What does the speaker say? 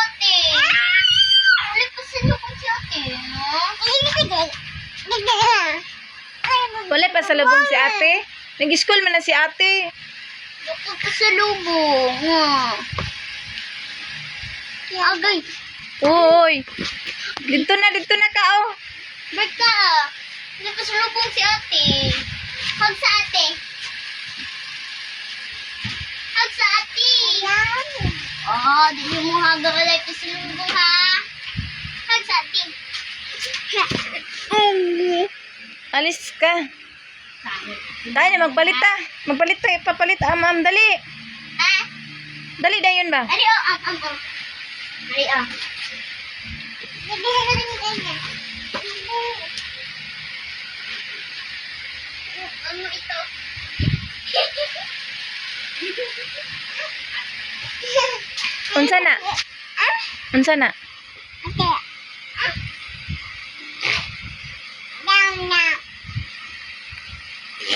ate. Wala pa salubong si ate. Wala pa sa lubong si ate. Nag-school man na si ate. Wala pa salubong. Agay. Uy. Dito na ka, oh. Ba't ka? Wala pa salubong si ate. Hug sa ate. Hug sa ate. Oh, di mo hug ang wala pa salubong ha. Hug sa ate. Alis ka. Tayo na, magpalit ta. Magpalit ta, ipapalit. Ma'am, dali. Ha? Dali na yun ba? Dali oh, Dali oh. Ano ito? Unsa na? Unsa na? Okay.